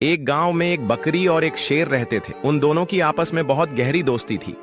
एक गांव में एक बकरी और एक शेर रहते थे। उन दोनों की आपस में बहुत गहरी दोस्ती थी।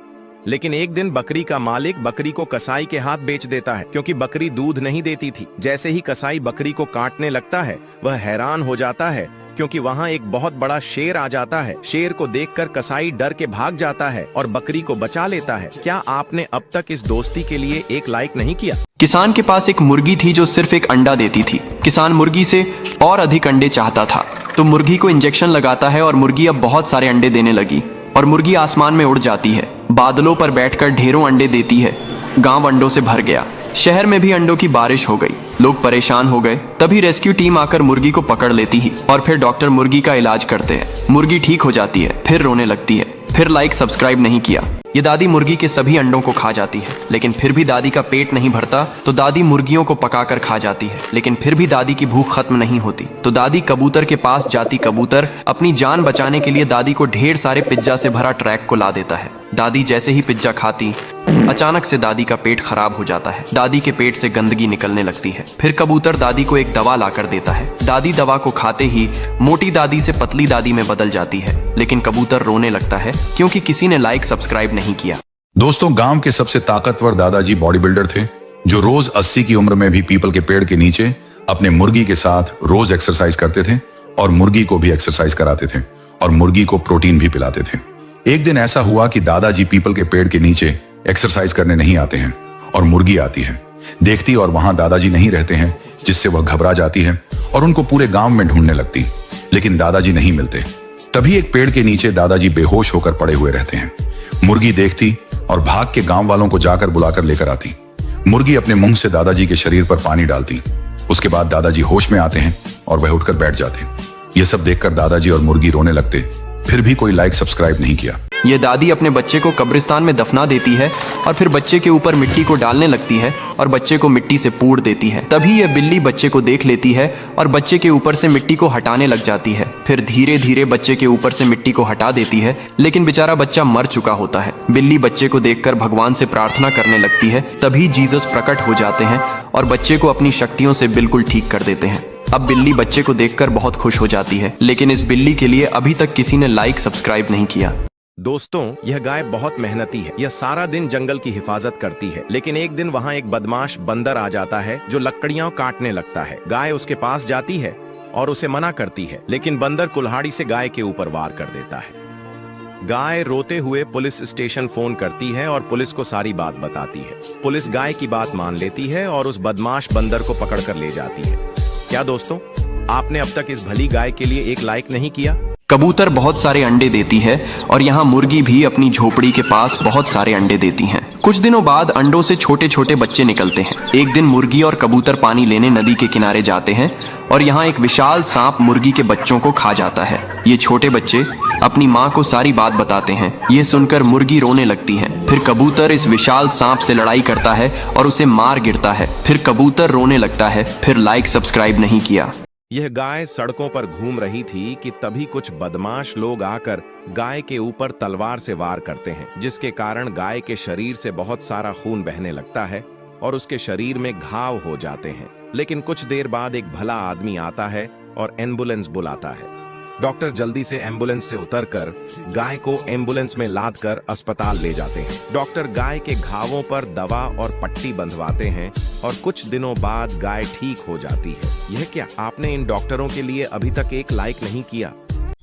लेकिन एक दिन बकरी का मालिक बकरी को कसाई के हाथ बेच देता है, क्योंकि बकरी दूध नहीं देती थी। जैसे ही कसाई बकरी को काटने लगता है, वह हैरान हो जाता है, क्योंकि वहाँ एक बहुत बड़ा शेर आ जाता है। शेर को देखकर कसाई डर के भाग जाता है और बकरी को बचा लेता है। क्या आपने अब तक इस दोस्ती के लिए एक लाइक नहीं किया? किसान के पास एक मुर्गी थी जो सिर्फ एक अंडा देती थी। किसान मुर्गी से और अधिक अंडे चाहता था, तो मुर्गी को इंजेक्शन लगाता है और मुर्गी अब बहुत सारे अंडे देने लगी और मुर्गी आसमान में उड़ जाती है, बादलों पर बैठकर ढेरों अंडे देती है। गांव अंडों से भर गया। शहर में भी अंडों की बारिश हो गई। लोग परेशान हो गए। तभी रेस्क्यू टीम आकर मुर्गी को पकड़ लेती है और फिर डॉक्टर मुर्गी का इलाज करते हैं। मुर्गी ठीक हो जाती है, फिर रोने लगती है। फिर लाइक सब्सक्राइब नहीं किया। ये दादी मुर्गी के सभी अंडों को खा जाती है, लेकिन फिर भी दादी का पेट नहीं भरता, तो दादी मुर्गियों को पकाकर खा जाती है, लेकिन फिर भी दादी की भूख खत्म नहीं होती। तो दादी कबूतर के पास जाती। कबूतर अपनी जान बचाने के लिए दादी को ढेर सारे पिज्जा से भरा ट्रैक को ला देता है। दादी जैसे ही पिज्जा खाती, अचानक से दादी का पेट खराब हो जाता है। दादी के पेट से गंदगी निकलने लगती है। फिर कबूतर दादी को एक दवा लाकर देता है। दादी दवा को खाते ही मोटी दादी से पतली दादी में बदल जाती है, लेकिन कबूतर रोने लगता है क्योंकि किसी ने लाइक सब्सक्राइब नहीं किया। दोस्तों, गांव के सबसे ताकतवर दादाजी बॉडी बिल्डर थे, जो रोज 80 की उम्र में भी पीपल के पेड़ के नीचे अपने मुर्गी के साथ रोज एक्सरसाइज करते थे और मुर्गी को भी एक्सरसाइज कराते थे और मुर्गी को प्रोटीन भी पिलाते थे। एक दिन ऐसा हुआ कि दादाजी पीपल के पेड़ के नीचे एक्सरसाइज करने नहीं आते हैं और मुर्गी आती है, देखती और वहां दादाजी नहीं रहते हैं, जिससे वह घबरा जाती है और उनको पूरे गांव में ढूंढने लगती, लेकिन दादाजी नहीं मिलते। तभी एक पेड़ के नीचे दादाजी बेहोश होकर पड़े हुए रहते हैं। मुर्गी देखती और भाग के गांव वालों को जाकर बुलाकर लेकर आती। मुर्गी अपने मुंह से दादाजी के शरीर पर पानी डालती। उसके बाद दादाजी होश में आते हैं और वह उठकर बैठ जाते। ये सब देखकर दादाजी और मुर्गी रोने लगते। फिर भी कोई लाइक सब्सक्राइब नहीं किया। ये दादी अपने बच्चे को कब्रिस्तान में दफना देती है और फिर बच्चे के ऊपर मिट्टी को डालने लगती है और बच्चे को मिट्टी से पूर देती है। तभी यह बिल्ली बच्चे को देख लेती है और बच्चे के ऊपर से मिट्टी को हटाने लग जाती है। फिर धीरे धीरे बच्चे के ऊपर से मिट्टी को हटा देती है, लेकिन बेचारा बच्चा मर चुका होता है। बिल्ली बच्चे को देखकर भगवान से प्रार्थना करने लगती है। तभी जीसस प्रकट हो जाते हैं और बच्चे को अपनी शक्तियों से बिल्कुल ठीक कर देते हैं। अब बिल्ली बच्चे को देखकर बहुत खुश हो जाती है, लेकिन इस बिल्ली के लिए अभी तक किसी ने लाइक सब्सक्राइब नहीं किया। दोस्तों, यह गाय बहुत मेहनती है। यह सारा दिन जंगल की हिफाजत करती है, लेकिन एक दिन वहाँ एक बदमाश बंदर आ जाता है जो लकड़ियां काटने लगता है। गाय उसके पास जाती है और उसे मना करती है, लेकिन बंदर कुल्हाड़ी से गाय के ऊपर वार कर देता है। गाय रोते हुए पुलिस स्टेशन फोन करती है और पुलिस को सारी बात बताती है। पुलिस गाय की बात मान लेती है और उस बदमाश बंदर को पकड़कर ले जाती है। क्या दोस्तों, आपने अब तक इस भली गाय के लिए एक लाइक नहीं किया? कबूतर बहुत सारे अंडे देती है और यहाँ मुर्गी भी अपनी झोपड़ी के पास बहुत सारे अंडे देती हैं। कुछ दिनों बाद अंडों से छोटे छोटे बच्चे निकलते हैं। एक दिन मुर्गी और कबूतर पानी लेने नदी के किनारे जाते हैं और यहाँ एक विशाल सांप मुर्गी के बच्चों को खा जाता है। ये छोटे बच्चे अपनी माँ को सारी बात बताते हैं। ये सुनकर मुर्गी रोने लगती है। फिर कबूतर इस विशाल सांप से लड़ाई करता है और उसे मार गिरता है। फिर कबूतर रोने लगता है। फिर लाइक सब्सक्राइब नहीं किया। यह गाय सड़कों पर घूम रही थी कि तभी कुछ बदमाश लोग आकर गाय के ऊपर तलवार से वार करते हैं, जिसके कारण गाय के शरीर से बहुत सारा खून बहने लगता है और उसके शरीर में घाव हो जाते हैं। लेकिन कुछ देर बाद एक भला आदमी आता है और एम्बुलेंस बुलाता है। डॉक्टर जल्दी से एम्बुलेंस से उतरकर गाय को एम्बुलेंस में लादकर अस्पताल ले जाते हैं। डॉक्टर गाय के घावों पर दवा और पट्टी बंधवाते हैं और कुछ दिनों बाद गाय ठीक हो जाती है। यह क्या, आपने इन डॉक्टरों के लिए अभी तक एक लाइक नहीं किया?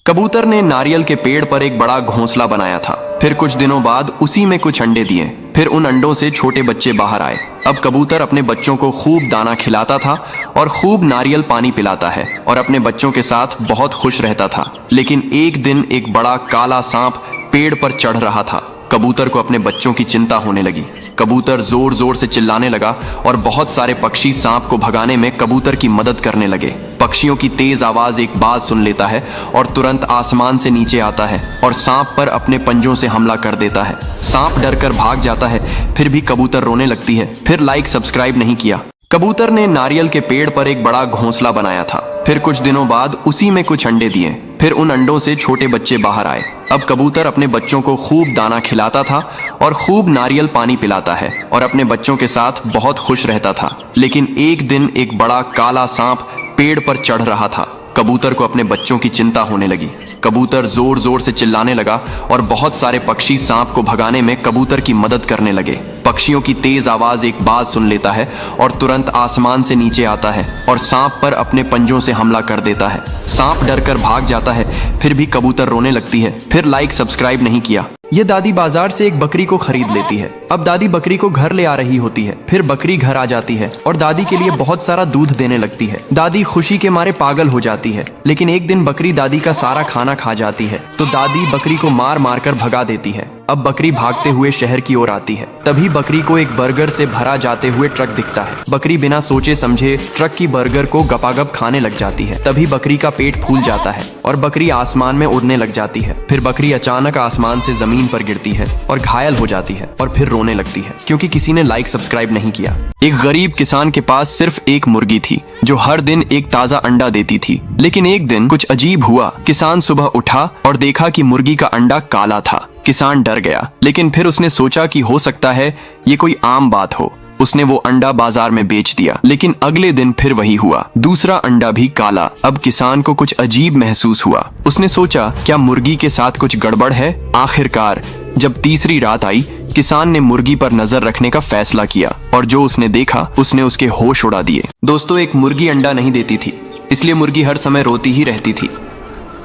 कबूतर ने नारियल के पेड़ पर एक बड़ा घोंसला बनाया था। फिर कुछ दिनों बाद उसी में कुछ अंडे दिए। फिर उन अंडों से छोटे बच्चे बाहर आए। अब कबूतर अपने बच्चों को खूब दाना खिलाता था और खूब नारियल पानी पिलाता है और अपने बच्चों के साथ बहुत खुश रहता था। लेकिन एक दिन एक बड़ा काला सांप पेड़ पर चढ़ रहा था। कबूतर को अपने बच्चों की चिंता होने लगी। कबूतर जोर जोर से चिल्लाने लगा और बहुत सारे पक्षी सांप को भगाने में कबूतर की मदद करने लगे। पक्षियों की तेज आवाज एक बाज सुन लेता है और तुरंत आसमान से नीचे आता है और सांप पर अपने पंजों से हमला कर देता है। सांप डरकर भाग जाता है। फिर भी कबूतर रोने लगती है। फिर लाइक सब्सक्राइब नहीं किया। कबूतर ने नारियल के पेड़ पर एक बड़ा घोंसला बनाया था। फिर कुछ दिनों बाद उसी में कुछ अंडे दिए। फिर उन अंडों से छोटे बच्चे बाहर आए। अब कबूतर अपने बच्चों को खूब दाना खिलाता था और खूब नारियल पानी पिलाता है और अपने बच्चों के साथ बहुत खुश रहता था। लेकिन एक दिन एक बड़ा काला सांप पेड़ पर चढ़ रहा था। कबूतर को अपने बच्चों की चिंता होने लगी। कबूतर जोर जोर से चिल्लाने लगा और बहुत सारे पक्षी सांप को भगाने में कबूतर की मदद करने लगे। पक्षियों की तेज आवाज एक बाज सुन लेता है और तुरंत आसमान से नीचे आता है और सांप पर अपने पंजों से हमला कर देता है। सांप डरकर भाग जाता है, फिर भी कबूतर रोने लगती है। फिर लाइक सब्सक्राइब नहीं किया। ये दादी बाजार से एक बकरी को खरीद लेती है। अब दादी बकरी को घर ले आ रही होती है। फिर बकरी घर आ जाती है और दादी के लिए बहुत सारा दूध देने लगती है। दादी खुशी के मारे पागल हो जाती है, लेकिन एक दिन बकरी दादी का सारा खाना खा जाती है तो दादी बकरी को मार मार कर भगा देती है। अब बकरी भागते हुए शहर की ओर आती है। तभी बकरी को एक बर्गर से भरा जाते हुए ट्रक दिखता है। बकरी बिना सोचे समझे ट्रक की बर्गर को गपागप खाने लग जाती है। तभी बकरी का पेट फूल जाता है और बकरी आसमान में उड़ने लग जाती है। फिर बकरी अचानक आसमान से जमीन पर गिरती है और घायल हो जाती है और फिर रोने लगती है क्योंकि किसी ने लाइक सब्सक्राइब नहीं किया। एक गरीब किसान के पास सिर्फ एक मुर्गी थी जो हर दिन एक ताजा अंडा देती थी। लेकिन एक दिन कुछ अजीब हुआ। किसान सुबह उठा और देखा कि मुर्गी का अंडा काला था। किसान डर गया, लेकिन फिर उसने सोचा कि हो सकता है ये कोई आम बात हो। उसने वो अंडा बाजार में बेच दिया। लेकिन अगले दिन फिर वही हुआ, दूसरा अंडा भी काला। अब किसान को कुछ अजीब महसूस हुआ। उसने सोचा क्या मुर्गी के साथ कुछ गड़बड़ है। आखिरकार जब तीसरी रात आई, किसान ने मुर्गी पर नजर रखने का फैसला किया और जो उसने देखा उसने उसके होश उड़ा दिए। दोस्तों, एक मुर्गी अंडा नहीं देती थी, इसलिए मुर्गी हर समय रोती ही रहती थी।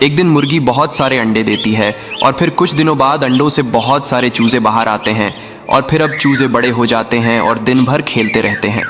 एक दिन मुर्गी बहुत सारे अंडे देती है और फिर कुछ दिनों बाद अंडों से बहुत सारे चूजे बाहर आते हैं और फिर अब चूजे बड़े हो जाते हैं और दिन भर खेलते रहते हैं।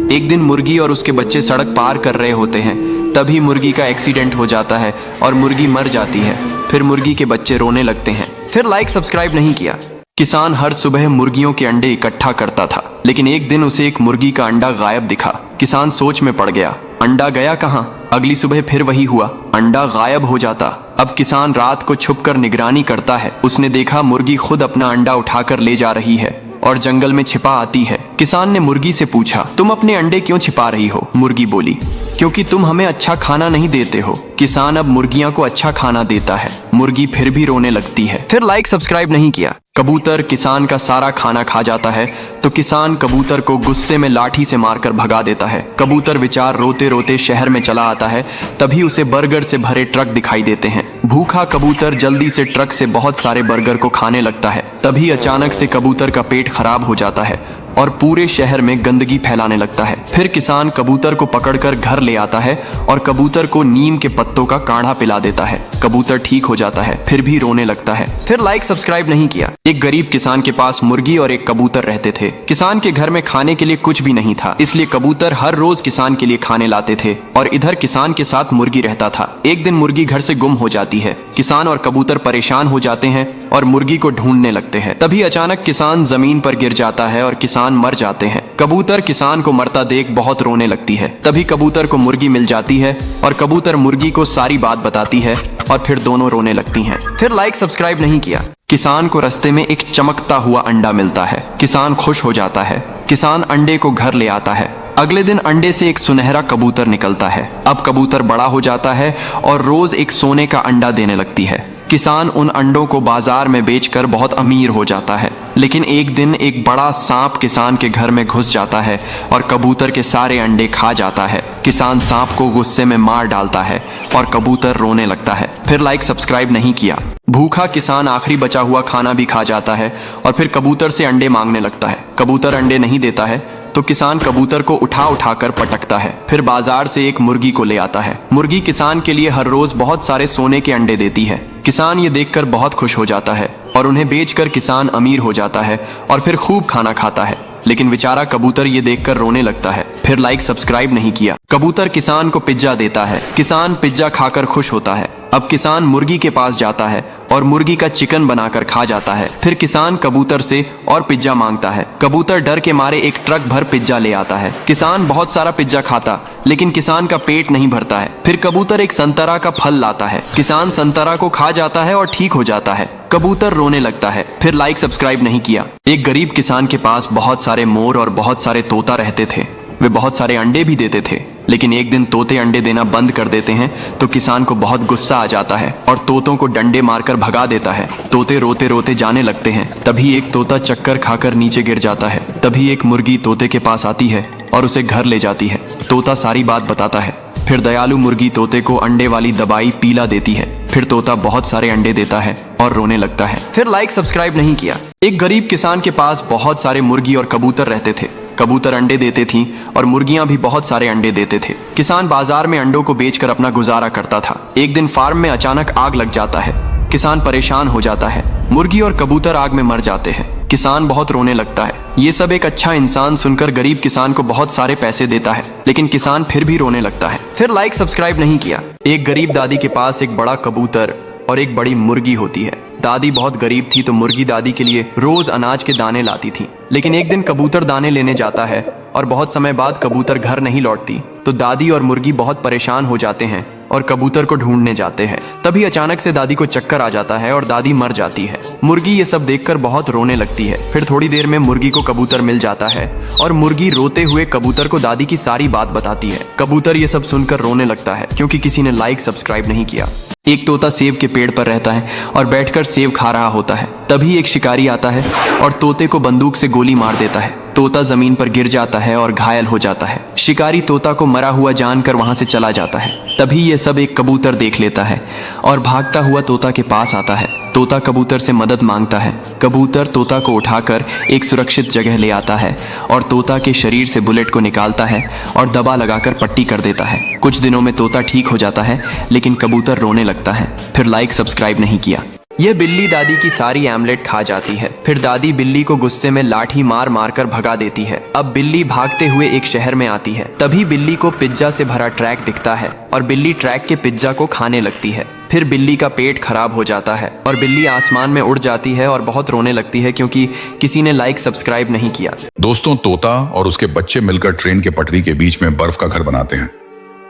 एक दिन मुर्गी और उसके बच्चे सड़क पार कर रहे होते हैं। तभी मुर्गी का एक्सीडेंट हो जाता है और मुर्गी मर जाती है। फिर मुर्गी के बच्चे रोने लगते हैं। फिर लाइक सब्सक्राइब नहीं किया। किसान हर सुबह मुर्गियों के अंडे इकट्ठा करता था, लेकिन एक दिन उसे एक मुर्गी का अंडा गायब दिखा। किसान सोच में पड़ गया, अंडा गया कहाँ। अगली सुबह फिर वही हुआ, अंडा गायब हो जाता। अब किसान रात को छुपकर निगरानी करता है। उसने देखा मुर्गी खुद अपना अंडा उठाकर ले जा रही है और जंगल में छिपा आती है। किसान ने मुर्गी से पूछा, तुम अपने अंडे क्यों छिपा रही हो। मुर्गी बोली, क्योंकि तुम हमें अच्छा खाना नहीं देते हो। किसान अब मुर्गियां को अच्छा खाना देता है। मुर्गी फिर भी रोने लगती है। फिर लाइक सब्सक्राइब नहीं किया। कबूतर किसान का सारा खाना खा जाता है तो किसान कबूतर को गुस्से में लाठी से मारकर भगा देता है। कबूतर बेचारा रोते रोते शहर में चला आता है। तभी उसे बर्गर से भरे ट्रक दिखाई देते हैं। भूखा कबूतर जल्दी से ट्रक से बहुत सारे बर्गर को खाने लगता है। तभी अचानक से कबूतर का पेट खराब हो जाता है और पूरे शहर में गंदगी फैलाने लगता है। फिर किसान कबूतर को पकड़कर घर ले आता है और कबूतर को नीम के पत्तों का काढ़ा पिला देता है। कबूतर ठीक हो जाता है, फिर भी रोने लगता है। फिर लाइक सब्सक्राइब नहीं किया। एक गरीब किसान के पास मुर्गी और एक कबूतर रहते थे। किसान के घर में खाने के लिए कुछ भी नहीं था, इसलिए कबूतर हर रोज किसान के लिए खाने लाते थे और इधर किसान के साथ मुर्गी रहता था। एक दिन मुर्गी घर से गुम हो जाती है। किसान और कबूतर परेशान हो जाते हैं और मुर्गी को ढूंढने लगते हैं। तभी अचानक किसान जमीन पर गिर जाता है और किसान मर जाते हैं। कबूतर किसान को मरता देख बहुत रोने लगती है। तभी कबूतर को मुर्गी मिल जाती है और कबूतर मुर्गी को सारी बात बताती है और फिर दोनों रोने लगती हैं। फिर लाइक सब्सक्राइब नहीं किया। किसान को रास्ते में एक चमकता हुआ अंडा मिलता है। किसान खुश हो जाता है। किसान अंडे को घर ले आता है। अगले दिन अंडे से एक सुनहरा कबूतर निकलता है। अब कबूतर बड़ा हो जाता है और रोज एक सोने का अंडा देने लगती है। किसान उन अंडों को बाजार में बेचकर बहुत अमीर हो जाता है। लेकिन एक दिन एक बड़ा सांप किसान के घर में घुस जाता है और कबूतर के सारे अंडे खा जाता है। किसान सांप को गुस्से में मार डालता है और कबूतर रोने लगता है। फिर लाइक सब्सक्राइब नहीं किया। भूखा किसान आखिरी बचा हुआ खाना भी खा जाता है और फिर कबूतर से अंडे मांगने लगता है। कबूतर अंडे नहीं देता है तो किसान कबूतर को उठा उठाकर पटकता है। फिर बाजार से एक मुर्गी को ले आता है। मुर्गी किसान के लिए हर रोज बहुत सारे सोने के अंडे देती है। किसान ये देखकर बहुत खुश हो जाता है और उन्हें बेचकर किसान अमीर हो जाता है और फिर खूब खाना खाता है। लेकिन बेचारा कबूतर ये देखकर रोने लगता है। फिर लाइक सब्सक्राइब नहीं किया। कबूतर किसान को पिज्जा देता है। किसान पिज्जा खाकर खुश होता है। अब किसान मुर्गी के पास जाता है और मुर्गी का चिकन बनाकर खा जाता है। फिर किसान कबूतर से और पिज्जा मांगता है। कबूतर डर के मारे एक ट्रक भर पिज्जा ले आता है। किसान बहुत सारा पिज्जा खाता, लेकिन किसान का पेट नहीं भरता है। फिर कबूतर एक संतरा का फल लाता है। किसान संतरा को खा जाता है और ठीक हो जाता है। कबूतर रोने लगता है। फिर लाइक सब्सक्राइब नहीं किया। एक गरीब किसान के पास बहुत सारे मोर और बहुत सारे तोता रहते थे। वे बहुत सारे अंडे भी देते थे, लेकिन एक दिन तोते अंडे देना बंद कर देते हैं तो किसान को बहुत गुस्सा आ जाता है और तोतों को डंडे मारकर भगा देता है। तोते रोते रोते जाने लगते हैं। तभी एक तोता चक्कर खाकर नीचे गिर जाता है। तभी एक मुर्गी तोते के पास आती है और उसे घर ले जाती है। तोता सारी बात बताता है। फिर दयालु मुर्गी तोते को अंडे वाली दवाई पीला देती है। फिर तोता बहुत सारे अंडे देता है और रोने लगता है। फिर लाइक सब्सक्राइब नहीं किया। एक गरीब किसान के पास बहुत सारे मुर्गी और कबूतर रहते थे। कबूतर अंडे देते थी और मुर्गियां भी बहुत सारे अंडे देते थे। किसान बाजार में अंडों को बेचकर अपना गुजारा करता था। एक दिन फार्म में अचानक आग लग जाता है। किसान परेशान हो जाता है। मुर्गी और कबूतर आग में मर जाते हैं। किसान बहुत रोने लगता है। ये सब एक अच्छा इंसान सुनकर गरीब किसान को बहुत सारे पैसे देता है, लेकिन किसान फिर भी रोने लगता है। फिर लाइक सब्सक्राइब नहीं किया। एक गरीब दादी के पास एक बड़ा कबूतर और एक बड़ी मुर्गी होती है। दादी बहुत गरीब थी तो मुर्गी दादी के लिए रोज अनाज के दाने लाती थी। लेकिन एक दिन कबूतर दाने लेने जाता है और बहुत समय बाद कबूतर घर नहीं लौटती, तो दादी और मुर्गी बहुत परेशान हो जाते हैं और कबूतर को ढूंढने जाते हैं। तभी अचानक से दादी को चक्कर आ जाता है और दादी मर जाती है। मुर्गी ये सब देखकर बहुत रोने लगती है। फिर थोड़ी देर में मुर्गी को कबूतर मिल जाता है और मुर्गी रोते हुए कबूतर को दादी की सारी बात बताती है। कबूतर ये सब सुनकर रोने लगता है क्योंकि किसी ने लाइक सब्सक्राइब नहीं किया। एक तोता सेब के पेड़ पर रहता है और बैठकर सेब खा रहा होता है। तभी एक शिकारी आता है और तोते को बंदूक से गोली मार देता है। तोता जमीन पर गिर जाता है और घायल हो जाता है। शिकारी तोता को मरा हुआ जानकर वहां से चला जाता है। तभी ये सब एक कबूतर देख लेता है और भागता हुआ तोता के पास आता है। तोता कबूतर से मदद मांगता है। कबूतर तोता को उठाकर एक सुरक्षित जगह ले आता है और तोता के शरीर से बुलेट को निकालता है और दबा लगाकर पट्टी कर देता है। कुछ दिनों में तोता ठीक हो जाता है, लेकिन कबूतर रोने लगता है। फिर लाइक सब्सक्राइब नहीं किया। यह बिल्ली दादी की सारी आमलेट खा जाती है। फिर दादी बिल्ली को गुस्से में लाठी मार मार कर भगा देती है। अब बिल्ली भागते हुए एक शहर में आती है। तभी बिल्ली को पिज्जा से भरा ट्रैक दिखता है और बिल्ली ट्रैक के पिज्जा को खाने लगती है। फिर बिल्ली का पेट खराब हो जाता है और बिल्ली आसमान में उड़ जाती है और बहुत रोने लगती है क्योंकि किसी ने लाइक सब्सक्राइब नहीं किया। दोस्तों, तोता और उसके बच्चे मिलकर ट्रेन के पटरी के बीच में बर्फ का घर बनाते हैं।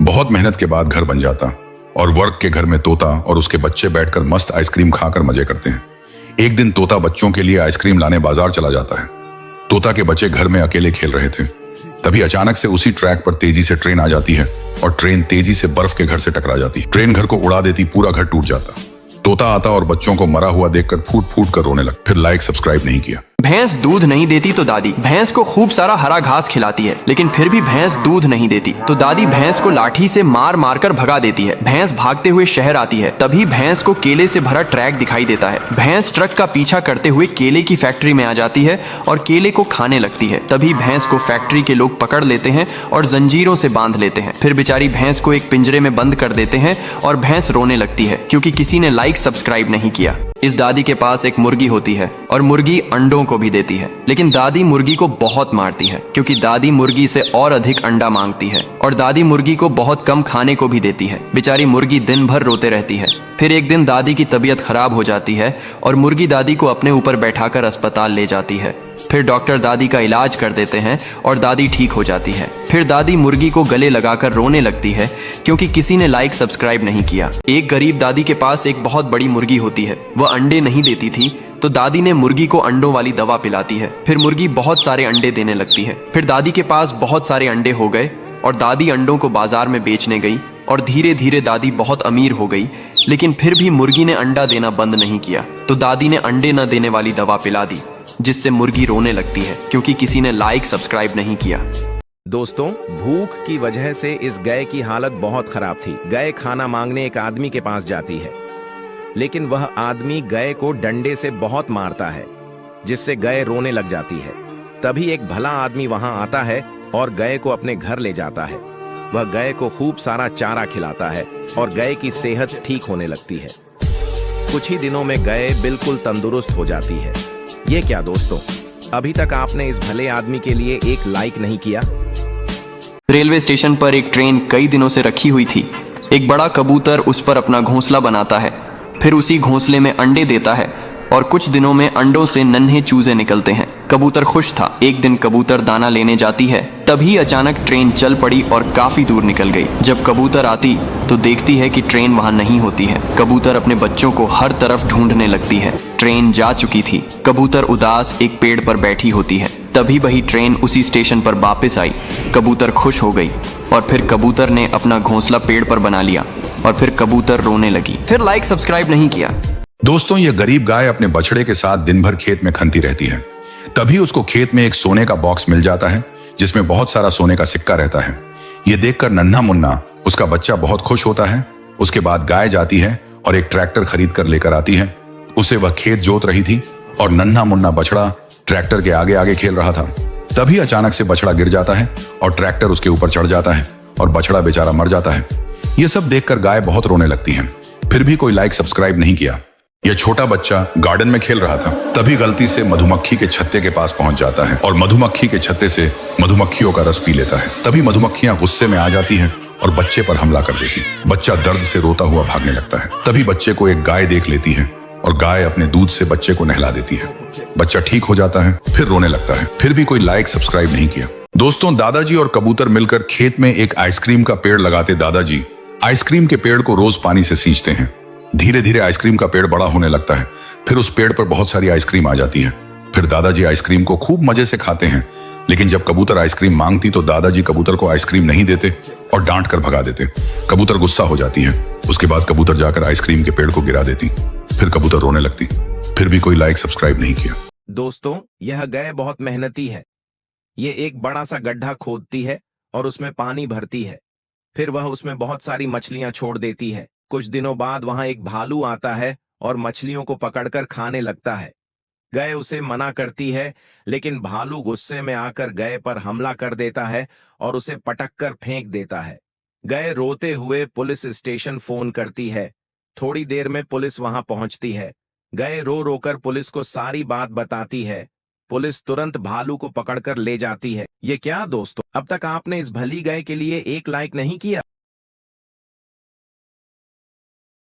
बहुत मेहनत के बाद घर बन जाता और वर्क के घर में तोता और उसके बच्चे बैठकर मस्त आइसक्रीम खाकर मजे करते हैं। एक दिन तोता बच्चों के लिए आइसक्रीम लाने बाजार चला जाता है। तोता के बच्चे घर में अकेले खेल रहे थे। तभी अचानक से उसी ट्रैक पर तेजी से ट्रेन आ जाती है और ट्रेन तेजी से बर्फ के घर से टकरा जाती। ट्रेन घर को उड़ा देती, पूरा घर टूट जाता। तोता आता और बच्चों को मरा हुआ देखकर फूट फूट कर रोने लगा। फिर लाइक सब्सक्राइब नहीं किया। भैंस दूध नहीं देती तो दादी भैंस को खूब सारा हरा घास खिलाती है, लेकिन फिर भी भैंस दूध नहीं देती तो दादी भैंस को लाठी से मार मार कर भगा देती है। भैंस भागते हुए शहर आती है। तभी भैंस को केले से भरा ट्रैक दिखाई देता है। भैंस ट्रक का पीछा करते हुए केले की फैक्ट्री में आ जाती है और केले को खाने लगती है। तभी भैंस को फैक्ट्री के लोग पकड़ लेते हैं और जंजीरों से बांध लेते हैं। फिर बेचारी भैंस को एक पिंजरे में बंद कर देते हैं और भैंस रोने लगती है क्योंकि किसी ने लाइक सब्सक्राइब नहीं किया। इस दादी के पास एक मुर्गी होती है और मुर्गी अंडों को भी देती है, लेकिन दादी मुर्गी को बहुत मारती है क्योंकि दादी मुर्गी से और अधिक अंडा मांगती है और दादी मुर्गी को बहुत कम खाने को भी देती है। बेचारी मुर्गी दिन भर रोते रहती है। फिर एक दिन दादी की तबीयत खराब हो जाती है और मुर्गी दादी को अपने ऊपर बैठाकर अस्पताल ले जाती है। फिर डॉक्टर दादी का इलाज कर देते हैं और दादी ठीक हो जाती है। फिर दादी मुर्गी को गले लगाकर रोने लगती है क्योंकि किसी ने लाइक सब्सक्राइब नहीं किया। एक गरीब दादी के पास एक बहुत बड़ी मुर्गी होती है। वह अंडे नहीं देती थी तो दादी ने मुर्गी को अंडों वाली दवा पिलाती है। फिर मुर्गी बहुत सारे अंडे देने लगती है। फिर दादी के पास बहुत सारे अंडे हो गए और दादी अंडों को बाजार में बेचने गई और धीरे धीरे दादी बहुत अमीर हो गई। लेकिन फिर भी मुर्गी ने अंडा देना बंद नहीं किया तो दादी ने अंडे न देने वाली दवा पिला दी, जिससे मुर्गी रोने लगती है क्योंकि किसी ने लाइक सब्सक्राइब नहीं किया। दोस्तों, भूख की वजह से इस गाय की हालत बहुत खराब थी। गाय खाना मांगने एक आदमी के पास जाती है, लेकिन वह आदमी गाय को डंडे से बहुत मारता है, जिससे गाय रोने लग जाती है। तभी एक भला आदमी वहां आता है और गाय को अपने घर ले जाता है। वह गाय को खूब सारा चारा खिलाता है और गाय की सेहत ठीक होने लगती है। कुछ ही दिनों में गाय बिल्कुल तंदुरुस्त हो जाती है। ये क्या दोस्तों, अभी तक आपने इस भले आदमी के लिए एक लाइक नहीं किया। रेलवे स्टेशन पर एक ट्रेन कई दिनों से रखी हुई थी। एक बड़ा कबूतर उस पर अपना घोंसला बनाता है, फिर उसी घोंसले में अंडे देता है और कुछ दिनों में अंडों से नन्हे चूजे निकलते हैं। कबूतर खुश था। एक दिन कबूतर दाना लेने जाती है, तभी अचानक ट्रेन चल पड़ी और काफी दूर निकल गई। जब कबूतर आती तो देखती है कि ट्रेन वहां नहीं होती है। कबूतर अपने बच्चों को हर तरफ ढूंढने लगती है। ट्रेन जा चुकी थी। कबूतर उदास एक पेड़ पर बैठी होती है। तभी वही ट्रेन उसी स्टेशन पर वापस आई। कबूतर खुश हो गई और फिर कबूतर ने अपना घोंसला पेड़ पर बना लिया और फिर कबूतर रोने लगी। फिर लाइक सब्सक्राइब नहीं किया। दोस्तों, यह गरीब गाय अपने बछड़े के साथ दिन भर खेत में खनती रहती है। तभी उसको खेत में एक सोने का बॉक्स मिल जाता है जिसमें बहुत सारा सोने का सिक्का रहता है। यह देखकर नन्हा मुन्ना उसका बच्चा बहुत खुश होता है। उसके बाद गाय जाती है और एक ट्रैक्टर खरीद कर लेकर आती है। उसे वह खेत जोत रही थी और नन्हा मुन्ना बछड़ा ट्रैक्टर के आगे आगे खेल रहा था। तभी अचानक से बछड़ा गिर जाता है और ट्रैक्टर उसके ऊपर चढ़ जाता है और बछड़ा बेचारा मर जाता है। यह सब देखकर गाय बहुत रोने लगती है। फिर भी कोई लाइक सब्सक्राइब नहीं किया। यह छोटा बच्चा गार्डन में खेल रहा था। तभी गलती से मधुमक्खी के छत्ते के पास पहुंच जाता है और मधुमक्खी के छत्ते से मधुमक्खियों का रस पी लेता है। तभी मधुमक्खियां गुस्से में आ जाती हैं और बच्चे पर हमला कर देती। बच्चा दर्द से रोता हुआ भागने लगता है। तभी बच्चे को एक गाय देख लेती है और गाय अपने दूध से बच्चे को नहला देती है। बच्चा ठीक हो जाता है, फिर रोने लगता है। फिर भी कोई लाइक सब्सक्राइब नहीं किया। दोस्तों, दादाजी और कबूतर मिलकर खेत में एक आइसक्रीम का पेड़ लगाते। दादाजी आइसक्रीम के पेड़ को रोज पानी से सींचते हैं। धीरे धीरे आइसक्रीम का पेड़ बड़ा होने लगता है। फिर उस पेड़ पर बहुत सारी आइसक्रीम आ जाती है। फिर दादाजी आइसक्रीम को खूब मजे से खाते हैं। लेकिन जब कबूतर आइसक्रीम मांगती तो दादाजी कबूतर को आइसक्रीम नहीं देते और डांट कर भगा देते। कबूतर गुस्सा हो जाती है। उसके बाद कबूतर जाकर आइसक्रीम के पेड़ को गिरा देती। फिर कबूतर रोने लगती। फिर भी कोई लाइक सब्सक्राइब नहीं किया। दोस्तों, यह गाय बहुत मेहनती है। ये एक बड़ा सा गड्ढा खोदती है और उसमें पानी भरती है। फिर वह उसमें बहुत सारी मछलियां छोड़ देती है। कुछ दिनों बाद वहां एक भालू आता है और मछलियों को पकड़कर खाने लगता है। गाय उसे मना करती है, लेकिन भालू गुस्से में आकर गाय पर हमला कर देता है और उसे पटक कर फेंक देता है। गाय रोते हुए पुलिस स्टेशन फोन करती है। थोड़ी देर में पुलिस वहां पहुंचती है। गाय रो रोकर पुलिस को सारी बात बताती है। पुलिस तुरंत भालू को पकड़कर ले जाती है। ये क्या दोस्तों, अब तक आपने इस भली गाय के लिए एक लाइक नहीं किया।